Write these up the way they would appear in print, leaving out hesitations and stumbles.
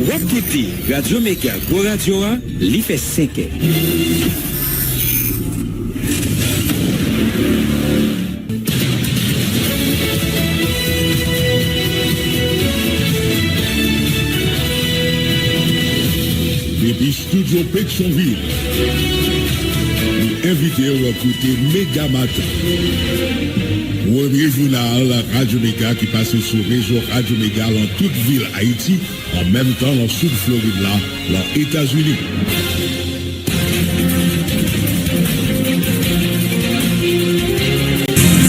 Wap Kiti, Radio Mega, Go Radio 1, li fait 5 ans. Depuis Studio Pétionville, nous invitons à écouter Méga Matin. Premier journal Radio Méga qui passe sur le réseau Radio Méga dans toute ville Haïti, en même temps dans Sud Floride, là, dans les États-Unis.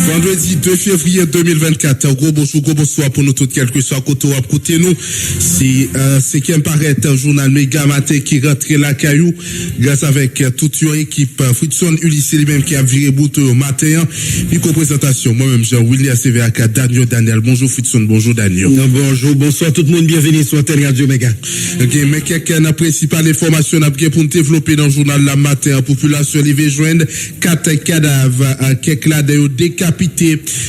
Vendredi 2 février 2024, gros bonsoir pour nous toutes, quel que soit côté ou à côté nous. C'est qui paraît un journal Méga Matin qui rentre la caillou, grâce avec toute une équipe, Fritson Ulysse lui-même qui a viré bout au matin. Puis présentation, moi-même Jean-William CVAK, Daniel. Bonjour Fritson, bonjour Daniel. Bonjour, bonsoir tout le monde, bienvenue sur Antenne Radio Méga. Ok, mais quelqu'un principale information pour nous développer dans le journal la matin, la population live joindre 4 cadavres, quelques là décapités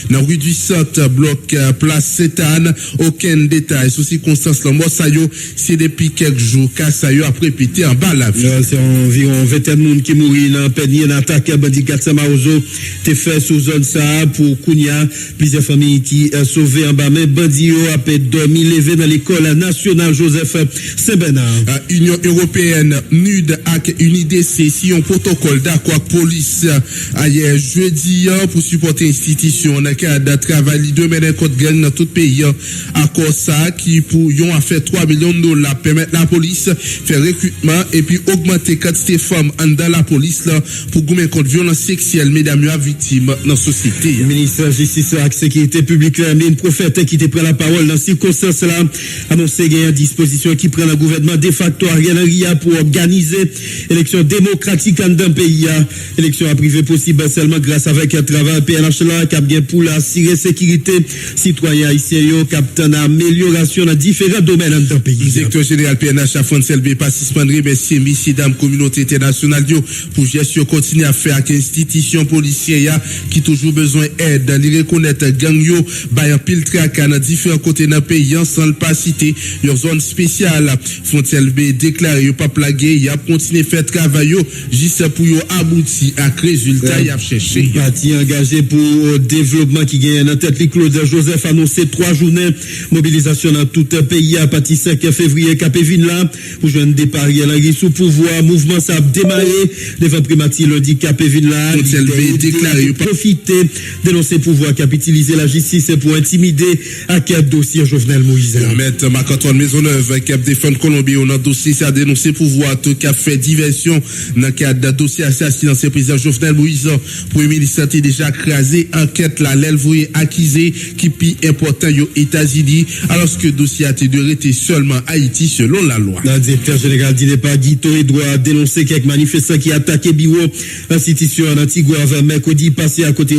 dans rue du Centre, bloc place Sainte-Anne. Aucun détail sur circonstances là. Moi, ça c'est depuis quelques jours qu'à ça a répété en bas la vie. C'est environ 20 personnes qui mourent dans Pénier, dans attaque bandit Gatsa Maozo, t'es fait sous zone ça pour Kounia, plusieurs familles qui sauvées en bas, mais bandit a fait dormi levé dans l'école nationale Joseph Saint-Bernard. Union européenne, NUD avec une IDC, si un protocole d'accord police hier jeudi pour supporter institution dans le cadre de travail de mener contre gang dans tout le pays. Accord ça qui pour yon a fait 3 millions de dollars permettre la police faire recrutement et puis augmenter quantité femmes dans la police là pour gommer contre violence sexuelle mesdames victimes dans la société. Le ministre de la Justice et de la Sécurité publique, Lamine Prophète, qui te prend la parole dans ces circonstances là, annoncé qu'il y a une disposition qui prend le gouvernement de facto Ariel Henry pour organiser élection démocratique dans le pays. Élection à privé possible seulement grâce avec un travail PNH là qui a bien pour assurer sécurité citoyen haïtien captain amélioration dans différents domaines dans le pays. Le directeur général PNH à Francel B participant remercier messieurs dames communauté internationale pour gestion continue à faire avec institution policière qui toujours besoin d'aide dans les reconnaître gang yo bayan pile traque dans différents côtés dans le pays sans le pas citer une zone spéciale. Francel B déclaré pas plagué il a continué faire travail juste pour aboutir à résultat il a cherché. Parti engagé pour développement qui gagne en tête Claude Joseph annoncé 3 journées mobilisation dans tout le pays à partir 5 février Capévin là pour joindre départ Ariel Henry sous pouvoir mouvement ça a démarré devant primature lundi Capévin là déclaré profiter dénoncer pouvoir capitaliser la justice pour intimider à quel dossier Jovenel Moïse. Maître Marc-Antoine Maisonneuve qui a défendu Colombie dans dossier ça a dénoncé pouvoir tout qui a fait diversion dans cadre de dossier assassinat ancien président Jovenel Moïse. Premier ministre a déjà crasé enquête la l'élevoué accusé qui pi important aux États-Unis alors que le dossier a été de rester seulement Haïti selon la loi. Le directeur général dit pas Guito doit dénoncer quelques manifestants qui attaquaient bureau institution en Antigua mercredi passé à côté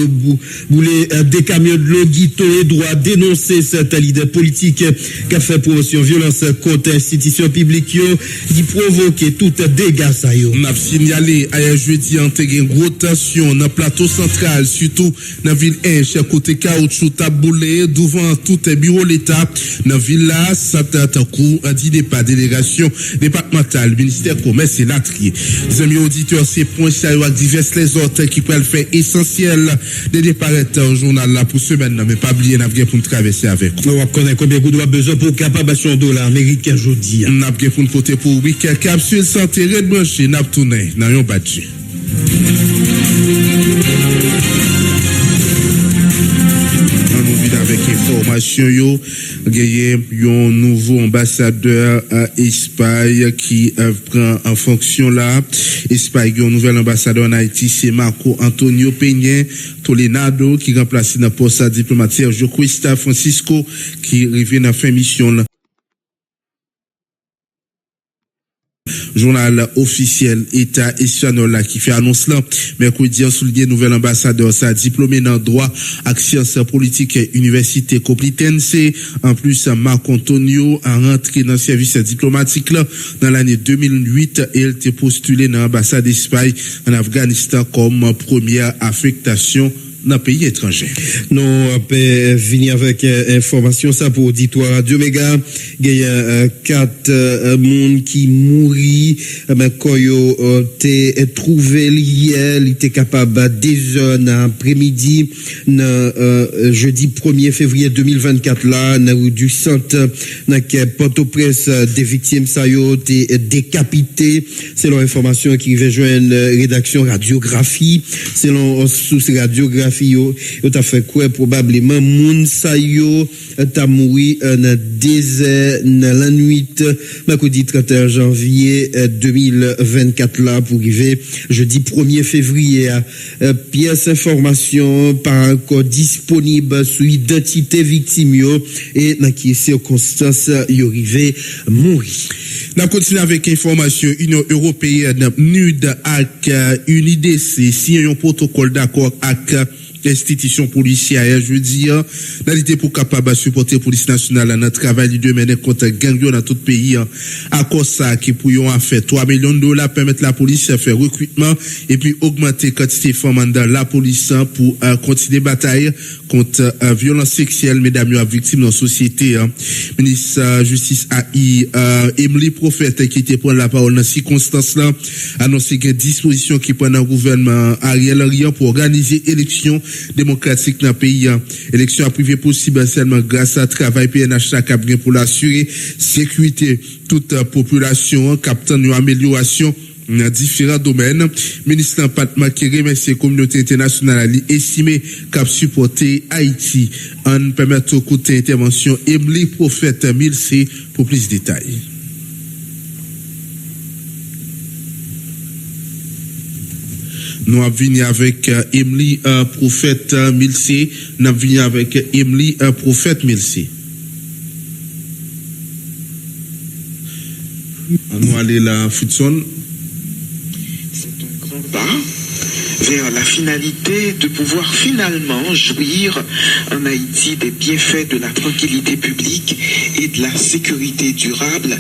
boulet des camions de l'eau. Guito doit dénoncer cette leader politique qui a fait promotion violence contre institution publique qui provoque tout dégâts ça yo. On a signalé hier jeudi en une grosse tension dans le plateau central surtout dans la ville H côté caoutchouc taboulé devant tout bureau l'état dans ville là ça coup a dit pas délégation départementale ministère commerce et l'atelier. Les amis auditeurs ces points ça avec divers les autres qui peuvent faire essentiel de déparaître au journal là pour semaine mais pas oublier n'a pour traverser avec. On connaît combien de besoin pour capable $1 américain aujourd'hui. On a bien pour une côté pour week-end capsule santé red branché n'a tourné dans un badge. Avec information yo gagné un nouveau ambassadeur à Espagne qui prend en fonction là. Espagne un nouvel ambassadeur en Haïti c'est Marco Antonio Peña Tolenado qui remplace dans poste diplomatique Joaquista Francisco qui revient dans fin mission là. Journal officiel État espagnol qui fait annonce là mercredi a souligné nouvel ambassadeur ça diplômé dans droit et sciences politiques université Complutense en plus Marc Antonio a rentré dans le service diplomatique là dans l'année 2008 et il était postulé dans l'ambassade d'Espagne en Afghanistan comme première affectation dans le pays étranger. Nous avons fini avec information ça pour auditoire Radio Méga. Il y a 4 personnes qui mourit. Quand ils ont trouvé hier, ils étaient capables déjà dans l'après-midi, jeudi 1er février 2024 là, dans du centre, dans Port-au-Prince, des victimes ça ont été décapitées. Selon information qui rejoint rédaction radiographie, selon source radiographie, yo t'a fait quoi probablement moun sa yo t'a mouri dans désert dans la nuit mercredi 31 janvier 2024 là pour arriver jeudi 1er février pièce information par encore disponible sur identité victime yo et dans qui circonstances yo arrivé mourir. On continue avec information Union européenne NUD avec UNIDC si un protocole d'accord avec institution policière je veux dire l'idée pour capable supporter police nationale dans travail de mener contre gang dans tout pays à cause ça qui pour en fait 3 millions de dollars permettre la police à faire recrutement et puis augmenter quantité femmes dans la police pour continuer bataille contre violence sexuelle mesdames et victimes dans la société ministre justice AI Emily Prophète qui était prendre la parole dans ces circonstances là annoncé que disposition qui prend un gouvernement Ariel Henry pour organiser élection démocratique dans le pays. Élection à privé possible seulement grâce à travail PNH pour l'assurer sécurité toute population captant une amélioration dans différents domaines. Ministre Patma qui remercie la communauté internationale à estimer cap supporter Haïti en permettre au côté intervention Emily Prophète 1000C pour plus de détails. Nous avons venu avec Emily Prophète 1000C. Nous avons venu avec Emily Prophète 1000C. Nous allons la Futson. C'est un grand pas vers la finalité de pouvoir finalement jouir en Haïti des bienfaits de la tranquillité publique et de la sécurité durable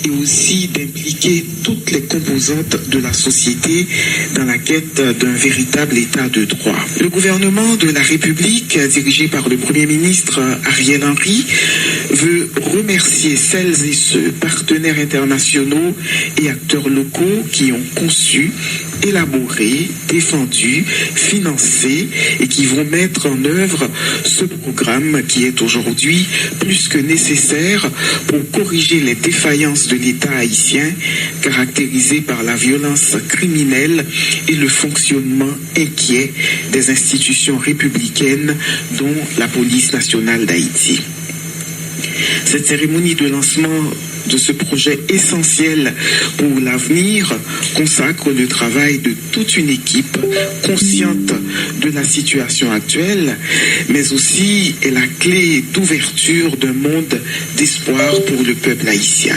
et aussi d'impliquer toutes les composantes de la société dans la quête d'un véritable état de droit. Le gouvernement de la République, dirigé par le Premier ministre Ariel Henry, veut remercier celles et ceux, partenaires internationaux et acteurs locaux qui ont conçu, élaboré, défendu, financé et qui vont mettre en œuvre ce programme qui est aujourd'hui plus que nécessaire pour corriger les défaillances de l'État haïtien caractérisé par la violence criminelle et le fonctionnement inquiet des institutions républicaines dont la police nationale d'Haïti. Cette cérémonie de lancement de ce projet essentiel pour l'avenir consacre le travail de toute une équipe consciente de la situation actuelle, mais aussi est la clé d'ouverture d'un monde d'espoir pour le peuple haïtien.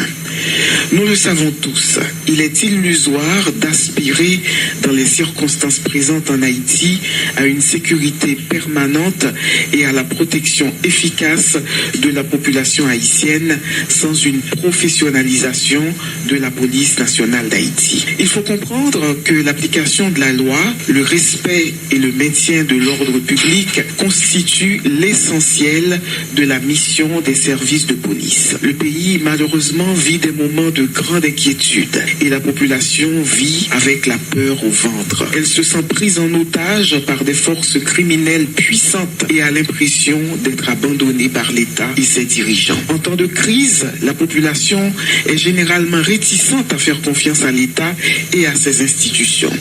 Nous le savons tous, il est illusoire d'aspirer dans les circonstances présentes en Haïti à une sécurité permanente et à la protection efficace de la population haïtienne sans une professionnalisation de la police nationale d'Haïti. Il faut comprendre que l'application de la loi, le respect et le maintien de l'ordre public constituent l'essentiel de la mission des services de police. Le pays, malheureusement, vit des moments de grande inquiétude et la population vit avec la peur au ventre. Elle se sent prise en otage par des forces criminelles puissantes et a l'impression d'être abandonnée par l'État et ses dirigeants. En temps de crise, la population est généralement réticente à faire confiance à l'État et à ses institutions.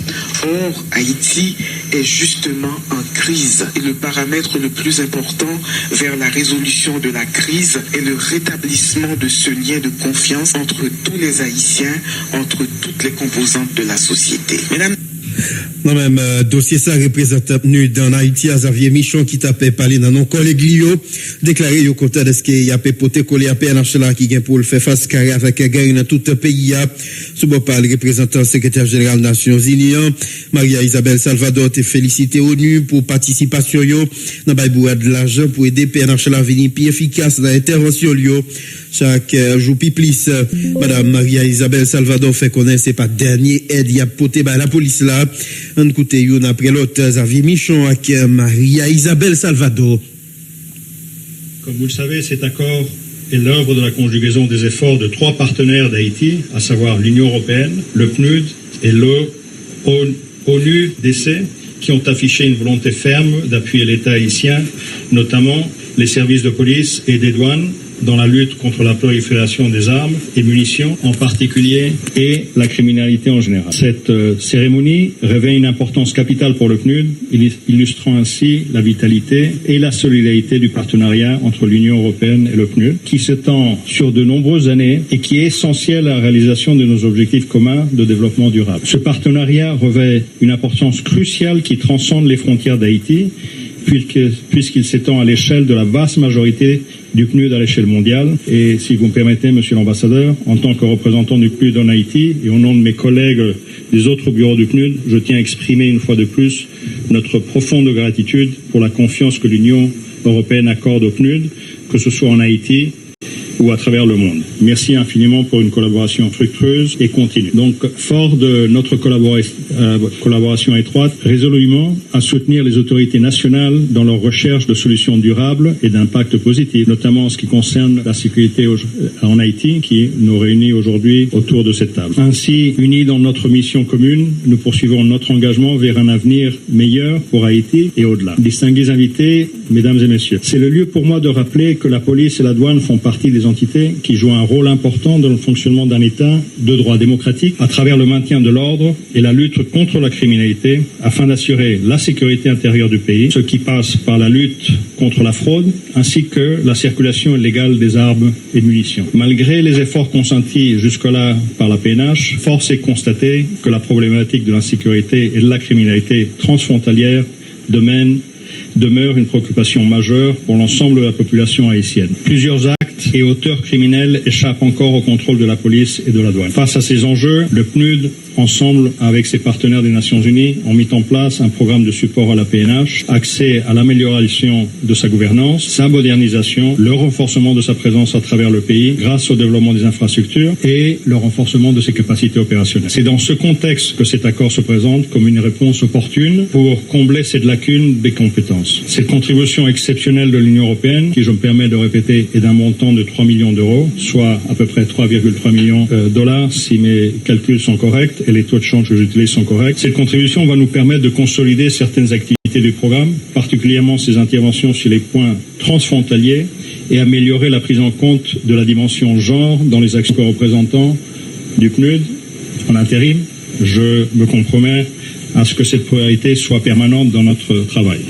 Or, Haïti est justement en crise et le paramètre le plus important vers la résolution de la crise est le rétablissement de ce lien de confiance entre tous les Haïtiens, entre toutes les composantes de la société. Mesdames, non même dossier ça représente nu dans Haïti à Xavier Michon qui t'a parlé dans nos collègues Lio déclaré au côté de ce qu'il y a poté collé à PNH là qui vient pour le faire face carré avec guerre dans tout le pays sous par le représentant secrétaire général des Nations Unies Maria Isabelle Salvador te félicité ONU pour participation yo dans bail de l'argent pour aider PNH là venir plus efficace dans l'intervention Lio chaque jour plus madame Maria Isabelle Salvador fait connaître c'est pas dernier aide y a poté par la police là là. Un côté, yon après l'autre, Xavier Michon avec Maria Isabelle Salvador. Comme vous le savez, cet accord est l'œuvre de la conjugaison des efforts de 3 partenaires d'Haïti, à savoir l'Union européenne, le PNUD et l'ONU-DC, qui ont affiché une volonté ferme d'appuyer l'État haïtien, notamment les services de police et des douanes, dans la lutte contre la prolifération des armes et munitions en particulier et la criminalité en général. Cette cérémonie revêt une importance capitale pour le PNUD, illustrant ainsi la vitalité et la solidarité du partenariat entre l'Union européenne et le PNUD, qui s'étend sur de nombreuses années et qui est essentiel à la réalisation de nos objectifs communs de développement durable. Ce partenariat revêt une importance cruciale qui transcende les frontières d'Haïti, puisqu'il s'étend à l'échelle de la vaste majorité du PNUD à l'échelle mondiale. Et si vous me permettez, Monsieur l'Ambassadeur, en tant que représentant du PNUD en Haïti et au nom de mes collègues des autres bureaux du PNUD, je tiens à exprimer une fois de plus notre profonde gratitude pour la confiance que l'Union européenne accorde au PNUD, que ce soit en Haïti ou à travers le monde. Merci infiniment pour une collaboration fructueuse et continue. Donc, fort de notre collaboration étroite, résolument à soutenir les autorités nationales dans leur recherche de solutions durables et d'impact positif, notamment en ce qui concerne la sécurité en Haïti, qui nous réunit aujourd'hui autour de cette table. Ainsi, unis dans notre mission commune, nous poursuivons notre engagement vers un avenir meilleur pour Haïti et au-delà. Distingués invités, mesdames et messieurs, c'est le lieu pour moi de rappeler que la police et la douane font partie des entités qui jouent un rôle important dans le fonctionnement d'un État de droit démocratique à travers le maintien de l'ordre et la lutte contre la criminalité afin d'assurer la sécurité intérieure du pays, ce qui passe par la lutte contre la fraude ainsi que la circulation illégale des armes et munitions. Malgré les efforts consentis jusque-là par la PNH, force est de constater que la problématique de l'insécurité et de la criminalité transfrontalière demeure une préoccupation majeure pour l'ensemble de la population haïtienne. Plusieurs actes et auteurs criminels échappent encore au contrôle de la police et de la douane. Face à ces enjeux, le PNUD, ensemble avec ses partenaires des Nations Unies, ont mis en place un programme de support à la PNH, axé à l'amélioration de sa gouvernance, sa modernisation, le renforcement de sa présence à travers le pays grâce au développement des infrastructures et le renforcement de ses capacités opérationnelles. C'est dans ce contexte que cet accord se présente comme une réponse opportune pour combler cette lacune des compétences. Cette contribution exceptionnelle de l'Union européenne, qui je me permets de répéter, est d'un montant de 3 millions d'euros, soit à peu près 3,3 millions de dollars si mes calculs sont corrects et les taux de change que j'utilise sont corrects. Cette contribution va nous permettre de consolider certaines activités du programme, particulièrement ses interventions sur les points transfrontaliers et améliorer la prise en compte de la dimension genre dans les actions représentants du PNUD. En intérim, je me compromets à ce que cette priorité soit permanente dans notre travail.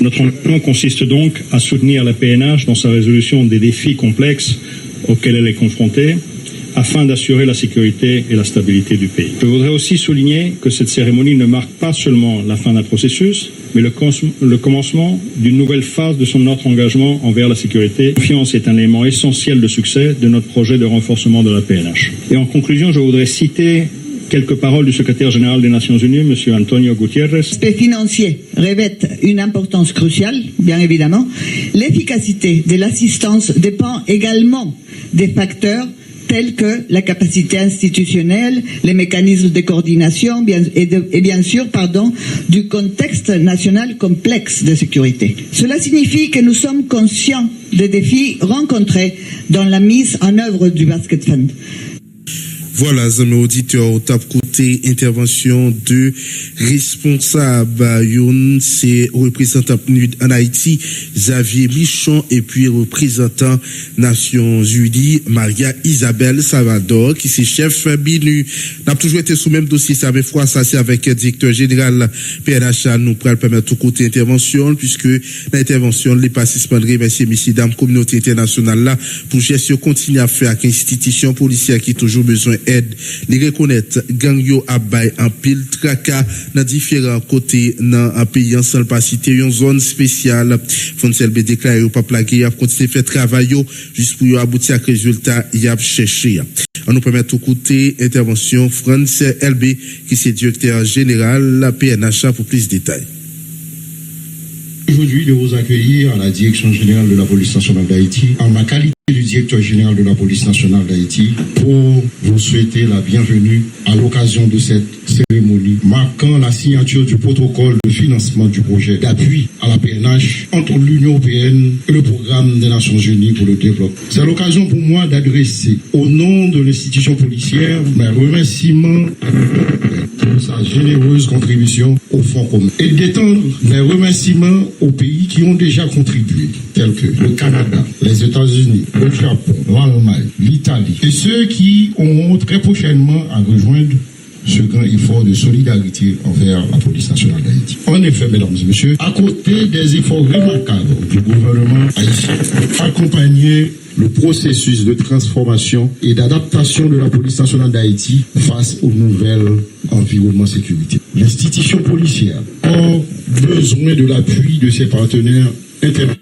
Notre engagement consiste donc à soutenir la PNH dans sa résolution des défis complexes auxquels elle est confrontée, afin d'assurer la sécurité et la stabilité du pays. Je voudrais aussi souligner que cette cérémonie ne marque pas seulement la fin d'un processus, mais le commencement d'une nouvelle phase de notre engagement envers la sécurité. La confiance est un élément essentiel de succès de notre projet de renforcement de la PNH. Et en conclusion, je voudrais citer quelques paroles du secrétaire général des Nations Unies, M. Antonio Gutiérrez. L'aspect financier revêt une importance cruciale, bien évidemment. L'efficacité de l'assistance dépend également des facteurs tels que la capacité institutionnelle, les mécanismes de coordination et bien sûr, du contexte national complexe de sécurité. Cela signifie que nous sommes conscients des défis rencontrés dans la mise en œuvre du Basket Fund. Voilà, amis auditeurs, au top côté intervention de responsable Youn, c'est représentant PNUD en Haïti, Xavier Michon, et puis représentant Nations Unies, Maria Isabelle Salvador, qui c'est chef BINU. N'a toujours été sous même dossier, ça avait fois ça, c'est avec le directeur général PNH, nous pourrons permettre tout côté intervention, puisque l'intervention, les participants de remercier messieurs, dames, communauté internationale là, pour gestion continue à faire avec institutions policières qui toujours besoin aide, les reconnaître gang yo abay en pile traka dans différents côtés dans un pays en seul pas cité une zone spéciale Foncel B déclaré ou pas plagué a continuer faire travail juste pour aboutir à résultat y a cherché. On nous permet tout côté intervention France LB qui c'est directeur général la PNH pour plus de détails. Aujourd'hui, de vous accueillir à la Direction générale de la police nationale d'Haïti, en ma qualité du directeur général de la police nationale d'Haïti, pour vous souhaiter la bienvenue à l'occasion de cette cérémonie marquant la signature du protocole de financement du projet d'appui à la PNH entre l'Union européenne et le programme des Nations Unies pour le développement. C'est l'occasion pour moi d'adresser au nom de l'institution policière mes remerciements pour sa généreuse contribution au fonds commun et d'étendre mes remerciements aux pays qui ont déjà contribué, tels que le Canada, les États-Unis, le Japon, l'Allemagne, l'Italie, et ceux qui auront très prochainement à rejoindre ce grand effort de solidarité envers la police nationale d'Haïti. En effet, mesdames et messieurs, à côté des efforts remarquables du gouvernement haïtien, accompagner le processus de transformation et d'adaptation de la police nationale d'Haïti face au nouvel environnement sécurité. L'institution policière a besoin de l'appui de ses partenaires internationaux.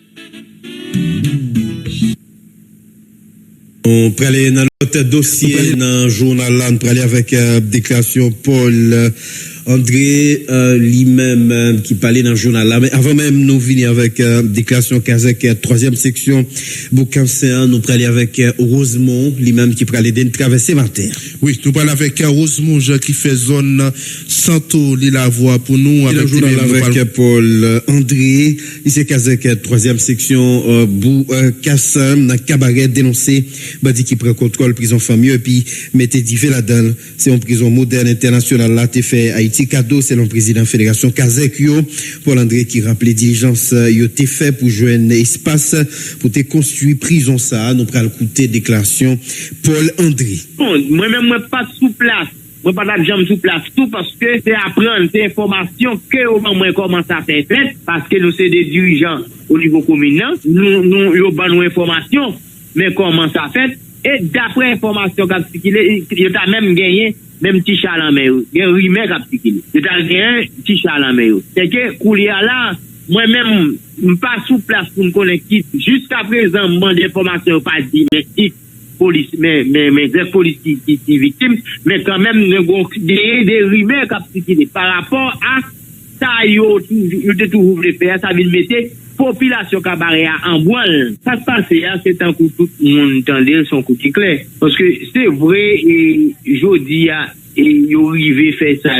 On peut aller dans l'autre dossier, dans le journal là, on peut aller avec déclaration Paul André lui-même qui parlait dans le journal là. Mais avant même nous venir avec déclaration Kazek, troisième section Boucanséen, nous allons aller avec Rosemont lui-même qui parlait d'une traversée matin. Oui, nous parlons avec Rosemont qui fait zone Santo Lilavoie pour nous. Avec le journal avec Paul André, ici Kazek, troisième section Boucanséen, dans cabaret dénoncé, dit qui prend contrôle prison famille et puis mettez divé là-dedans. C'est une prison moderne internationale là, t'es fait Haïti cadeau selon le président fédération Kazek yo. Paul André qui rappelait diligence yo t'es fait pour joindre espace pour te construire prison ça. Nous pral écouter déclaration Paul André. Bon, moi-même moi pas sous place. Moi pas d'argent sous place tout parce que c'est apprendre ces informations que au moment commence à faire fait parce que nous c'est des dirigeants au niveau communal. Nous yo ban nous information mais comment ça fait et d'après information qu'a circulé il a même gagné même petit chalan mais il y a rumeur qu'a circulé il a gagné petit chalan mais c'est que coulier là moi-même pas sous place pour me connaître jusqu'à présent mon information pas dit mais police mais police qui victime mais quand même des rumeurs qu'a circulé par rapport à ça yo toujours voulu faire ça veut mettre population cabaret en voile. Ça se passe, c'est un coup tout le monde entendait son coup de clair. Parce que c'est vrai, et jeudi, ils ont arrivé faire ça,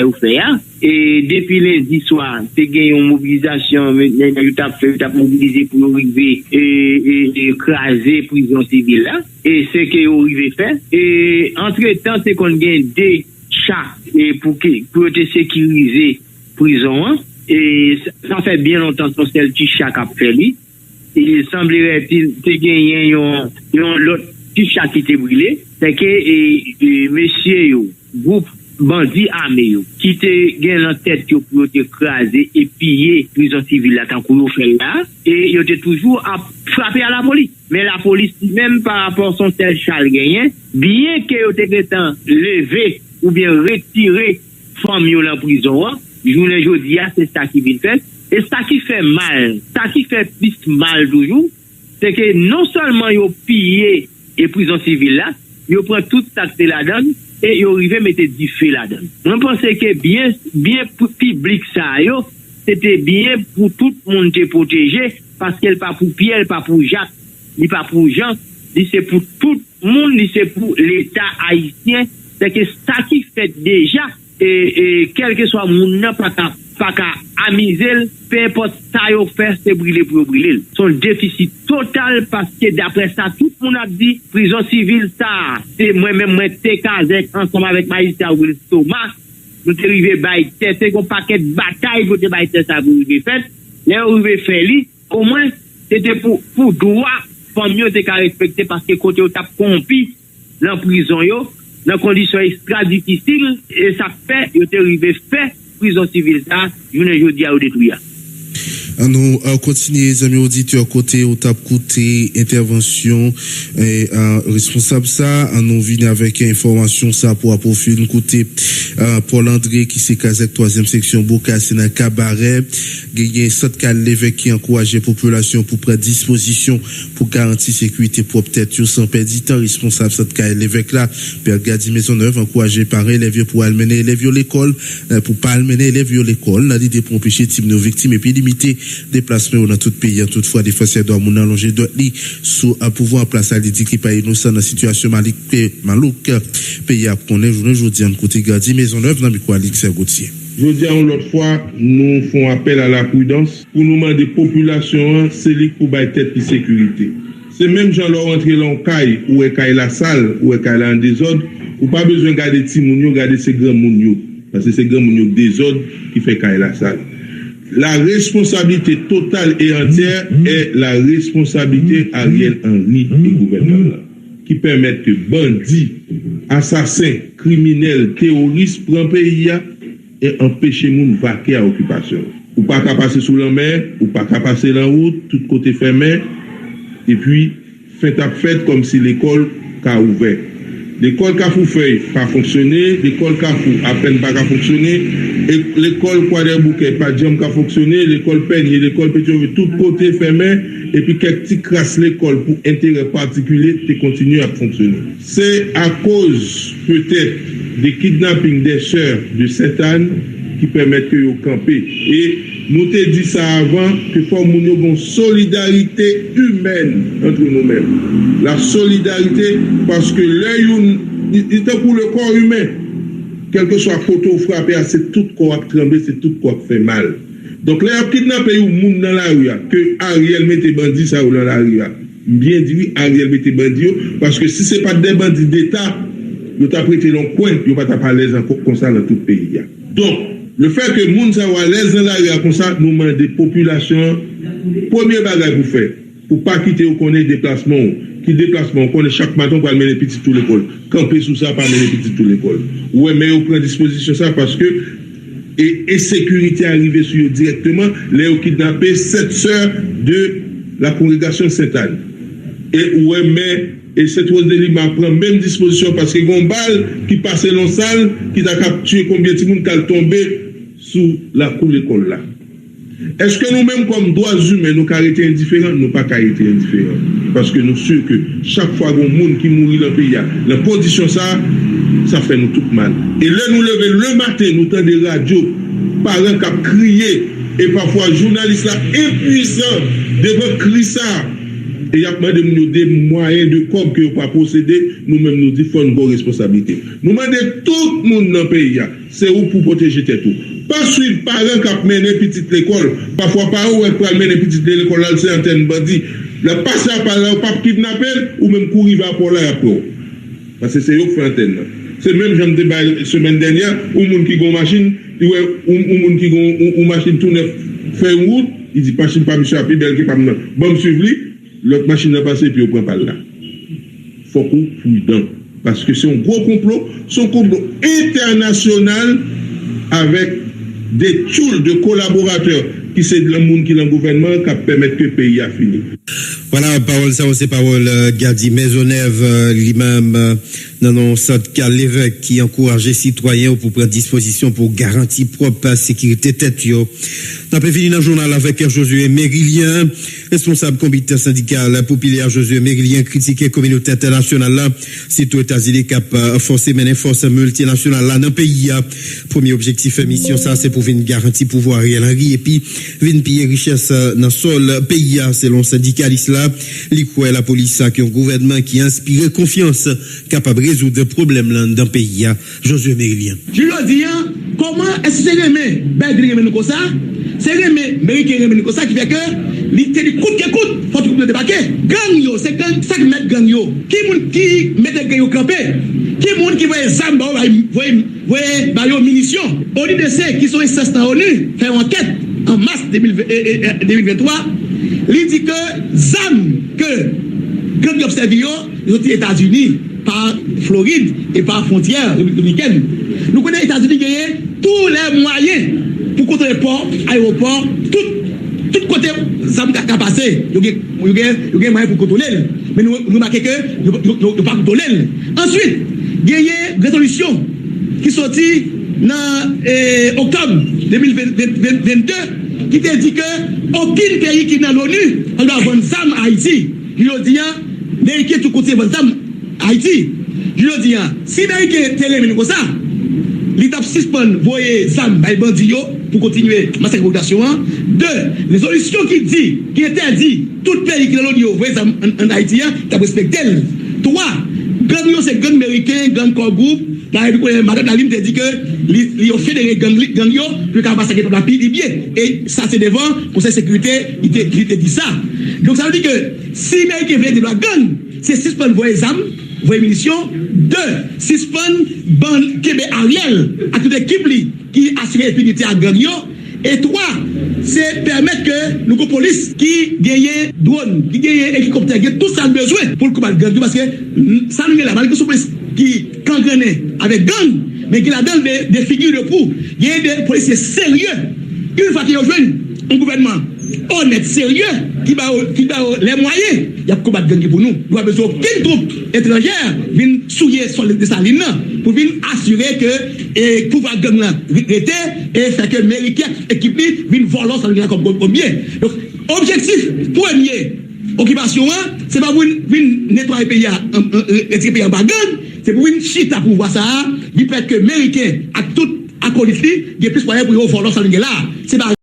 et depuis lundi soir, c'est gagné une mobilisation, ils ont mobilisé pour arriver et écraser prison civile là. Et c'est qu'ils ont arrivé faire. Et entre-temps, c'est qu'on gagne des chats pour te sécuriser prison, hein. Et ça fait bien longtemps que c'est le petit chat qui a fait lui. Il semblerait-il que gagné l'autre petit chat qui était brûlé. C'est que messieurs, groupe bandits armés, qui était gagné en tête pour écraser et piller prison civile là, tant qu'on fait là. Et il était toujours à frapper à la police. Mais la police, même par rapport à son tel Charles gagné, bien qu'il était levé ou bien retiré famille dans la prison, journée jeudi, c'est ça qui vient faire. Et ça qui fait mal, ça qui fait plus mal toujours, c'est que non seulement ils ont pillé les prisons civiles là, ils prennent tout ça là-dedans et ils arrivent à mettre du feu là-dedans. On pense que bien pour le public ça, c'était bien pour tout le monde te protéger parce qu'elle pas pour Pierre, elle pas pour Jacques, ni pas pour Jean, c'est pour tout le monde, c'est pour l'État haïtien. C'est que ça qui fait déjà et quel que soit mon n'a pas qu'à amuser, peu importe ça yo fait c'est brûler pour brûler. Son déficit total parce que d'après ça tout le monde a dit prison civile ça c'est moi-même moi t'es casé ensemble avec Maïsta ou Thomas nous t'es arrivé bail tête c'est un paquet de bataille pour te bail tête ça pour arriver fait les arrivé fait lui au moins c'était pour droit famille t'es qu'à respecter parce que côté t'a compi dans prison yo dans conditions extra difficiles et ça fait il est arrivé fait prison civile ça journée jeudi à détruire. Nous continuons les amis auditeurs côté au tap côté intervention et responsable ça nous vient avec information ça pour approfondir côté Paul André qui s'est casé troisième section Bocassi dans cabaret gagné cette l'évêque qui encourage population pour prendre disposition pour garantir sécurité pour peut-être sans perdre du temps responsable cette l'évêque là Père Gadi Maisonneuve encouragé par élèves pour amener élèves à l'école pour pas amener élèves à l'école n'a dit pour empêcher type de victimes et puis limiter déplacement dans tout pays, toutefois, défenseur doit moun allonger doit li sous un pouvoir place à dit qui pas innocent dans situation malouk pays a connaît aujourd'hui en côté Gadi Maisonneuve dans micro Alix Gauthier. Je dis l'autre fois, nous faisons appel à la prudence pour nous demander population, c'est lui pour bailler tête de sécurité. C'est même gens leur rentrer dans caille ou caille la salle ou caille en désordre, ou pas besoin de garder petit mounio, garder ces grands mounio parce que c'est grand mounio désordre qui fait caille la salle. La responsabilité totale et entière est la responsabilité Ariel Henry et gouvernement qui permettent que bandits, assassins, criminels, terroristes prennent pays et empêcher moun vaquer à occupation. Ou pas qu'à passer sous la mer, ou pas qu'à passer la route, tout côté fermé, et puis fait comme si l'école qu'a ouvert. L'école Cafoufeuille pas fonctionné, l'école Cafou à peine pas fonctionné, et l'école Quadrebouquet pas jamais qu'a fonctionné, l'école Peigne, l'école Pétionville, tout côté fermé, et puis quelques petits crasses l'école pour intérêt particulier, qui continue à fonctionner. C'est à cause peut-être des kidnappings des sœurs de Sainte-Anne qui permettent que vous campez. Et nous te dit ça avant, que faut nous ayons une solidarité humaine entre nous-mêmes. La solidarité, parce que l'œil, il est pour le corps humain. Quel que soit photo frappé, c'est tout corps qui tremble, c'est tout corps qui fait mal. Donc, là, kidnappé ou moun dans la rue, que Ariel mette bandit ça ou dans la rue. Bien dit, Ariel mette bandit, parce que si ce n'est pas des bandits d'État, nous t'as prêté dans le coin, nous pas à l'aise encore comme ça dans tout le pays. Donc, le fait que moun sa à l'aise dans la rue comme ça, nous demandons des populations, premier bagage pour faire, pour pas quitter ou connaître déplacement, qui déplacement, on connaît chaque matin pour mener les petits tout l'école, camper sous ça pour mener les petits tout l'école. Ouais, mais on prend disposition ça parce que, et sécurité arrivée sur eux directement, les ont kidnappé 7 sœurs de la congrégation Sainte-Anne. Et ouais, mais et cette Rose de Lima prend même disposition parce que y a une balle qui passe dans la salle, qui a capturé combien de monde qui a tombé sous la cour de l'école là. Est-ce que nous-mêmes, comme droits humains, nous avons été indifférents? Nous n'avons pas été indifférents. Parce que nous sommes sûrs que chaque fois qu'il y a un monde qui mourit dans le pays, la condition ça fait nous tout mal. Et là, nous levons le matin, nous entendons des radios, parents qui crient, et parfois journalistes là, impuissants, devant crier ça. Et il y a des moyens de com que nous pas posséder, nous-mêmes nous disons qu'il faut une bonne responsabilité. Nous demandons tout le monde dans le pays, c'est où pour protéger tout. Pas suivre parents qui mènent petite l'école, parfois parents qui mènent petite l'école, là c'est antenne bandit. Le passer par là, pas kidnapper ou même courir vers pour là après. Parce que c'est eux qui font antenne. C'est même j'en débat la semaine dernière, où moun qui gon machine, ou moun qui gon machine tout neuf fait une route, il dit machine pas monsieur Api bel qui pas bon suivre lui. L'autre machine a passé puis on prend pas là. Faut qu'on prudent parce que c'est un gros complot, c'est un complot international avec des tools de collaborateurs qui c'est le monde qui est dans le gouvernement qui permettent que le pays a fini. Voilà, parole ça, c'est parole Gadi Maisonneuve, lui-même, dans centre l'évêque qui encourage les citoyens pour prendre disposition pour garantir propre sécurité tête yo. On a fini dans le journal avec Josué Mérilien, responsable comité syndical populaire Josué Mérilien, critiqué communauté internationale là, c'est aux États-Unis qui a forcé mener force multinationale là dans le pays. Premier objectif mission ça, c'est pour venir garantir pouvoir Ariel Henry et puis venir piller richesse dans le sol pays selon syndicaliste là. L'ICOE, la police, qui ont un gouvernement qui inspire confiance, capable de résoudre des problèmes dans le pays. Josué Mérilien. Je leur dis, comment est-ce que c'est remé, comme ça? C'est remé, comme ça qui fait que, l'ité coûte qui coûte, faut que vous débarquer. Gang yo, c'est ça qui met gang yo. Qui met des gang yo campé? Qui moun qui voit les armes, voit munitions? ONUDC, qui sont incestes dans l'ONU, fait une enquête en mars 2023. Il dit que ZAM, que gang observé, ils ont été États-Unis, par Floride et par frontière dominicaine. Nous connaissons les États-Unis qui ont tous les moyens pour contrôler port, aéroport, tout côté ZAM qui a passé. Ils ont des moyens pour contrôler. Mais nous remarquons que nous ne pouvons pas contrôler. Ensuite, il y a une résolution qui est sortie en octobre 2022 qui te dit que aucun pays qui est dans l'ONU doit vendre ZAM à Haïti. Je veux dire, l'Amérique tout côté vendre ZAM à Haïti. Je veux dire, si l'Amérique est télé comme ça, l'étape suspend voyer zam bay bandi yo pour continuer massacre population. 2, résolution qui interdit tout pays qui dans l'audio voyer zam en Haïti t'as respecté. 3, gang yo c'est gang américain, gang corps groupe. Madame Nalim te dit que ils ont fédéré gang yo pour qu'à massacrer la pays bien et ça c'est devant conseil de sécurité il te dit ça. Donc ça veut dire que si américain veut de la gang, c'est suspend voyer zam voyer munitions. 2, suspend ban Québec Ariel à toute équipe qui assure l'impunité à gang yo. Et 3, c'est permettre que nous, police, qui gagne drone, qui gagne hélicoptère, qui tout ça besoin pour le combattre gang, parce que ça nous est là, malgré que police qui gangrené avec gang, mais qui la donne des figures de proue. Il y a des policiers sérieux. Une fois qu'ils rejoignent un gouvernement honnête, sérieux, qui va les moyens, il y a combattre gang pour nous. Nous avons besoin qu'une troupe étrangère vienne souiller sur de sa ligne pour venir assurer que et pouvoir gang là arrêter et faire que Américain équipe vienne voler sur le comme bien. Donc objectif premier occupation c'est pas pour venir nettoyer pays retirer pays en bagarre, c'est pour venir chita pour voir ça, il fait que Américain à tout acolyte il y a plus moyen pour voler sur le là. C'est pas